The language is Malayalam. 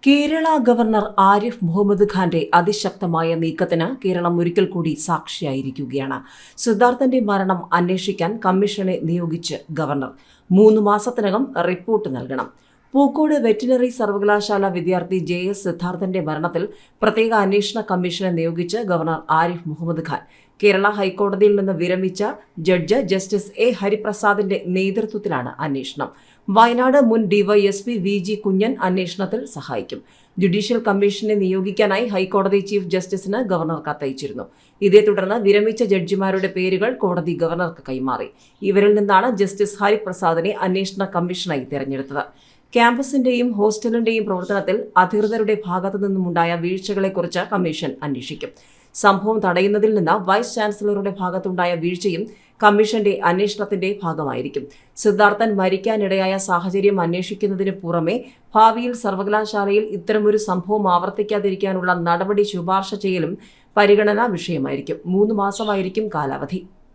കേരള ഗവർണർ ആരിഫ് മുഹമ്മദ് ഖാന്റെ അതിശക്തമായ നീക്കത്തിന് കേരളം ഒരിക്കൽ കൂടി സാക്ഷിയായിരിക്കുകയാണ്. സിദ്ധാർത്ഥന്റെ മരണം അന്വേഷിക്കാൻ കമ്മീഷനെ നിയോഗിച്ച് ഗവർണർ 3 മാസത്തിനകം റിപ്പോർട്ട് നൽകണം. പൂക്കോട് വെറ്റിനറി സർവകലാശാല വിദ്യാർത്ഥി JS സിദ്ധാർത്ഥന്റെ മരണത്തിൽ പ്രത്യേക അന്വേഷണ കമ്മീഷനെ നിയോഗിച്ച് ഗവർണർ ആരിഫ് മുഹമ്മദ് ഖാൻ. കേരള ഹൈക്കോടതിയിൽ നിന്ന് വിരമിച്ച ജഡ്ജ് ജസ്റ്റിസ് A. ഹരിപ്രസാദിന്റെ നേതൃത്വത്തിലാണ് അന്വേഷണം. വയനാട് മുൻ DYSP VG കുഞ്ഞൻ അന്വേഷണത്തിൽ സഹായിക്കും. ജുഡീഷ്യൽ കമ്മീഷനെ നിയോഗിക്കാനായി ഹൈക്കോടതി ചീഫ് ജസ്റ്റിസിന് ഗവർണർ കത്തയച്ചിരുന്നു. ഇതേ തുടർന്ന് വിരമിച്ച ജഡ്ജിമാരുടെ പേരുകൾ കോടതി ഗവർണർക്ക് കൈമാറി. ഇവരിൽ നിന്നാണ് ജസ്റ്റിസ് ഹരിപ്രസാദിനെ അന്വേഷണ കമ്മീഷനായി തെരഞ്ഞെടുത്തത്. ക്യാമ്പസിന്റെയും ഹോസ്റ്റലിന്റെയും പ്രവർത്തനത്തിൽ അധികൃതരുടെ ഭാഗത്തു നിന്നുമുണ്ടായ വീഴ്ചകളെക്കുറിച്ച് കമ്മീഷൻ അന്വേഷിക്കും. സംഭവം തടയുന്നതിൽ നിന്ന് വൈസ് ചാൻസലറുടെ ഭാഗത്തുണ്ടായ വീഴ്ചയും കമ്മീഷന്റെ അന്വേഷണത്തിന്റെ ഭാഗമായിരിക്കും. സിദ്ധാർത്ഥൻ മരിക്കാനിടയായ സാഹചര്യം അന്വേഷിക്കുന്നതിന് പുറമെ ഭാവിയിൽ സർവകലാശാലയിൽ ഇത്തരമൊരു സംഭവം ആവർത്തിക്കാതിരിക്കാനുള്ള നടപടി ശുപാർശ ചെയ്യലും പരിഗണനാ വിഷയമായിരിക്കും. 3 മാസമായിരിക്കും കാലാവധി.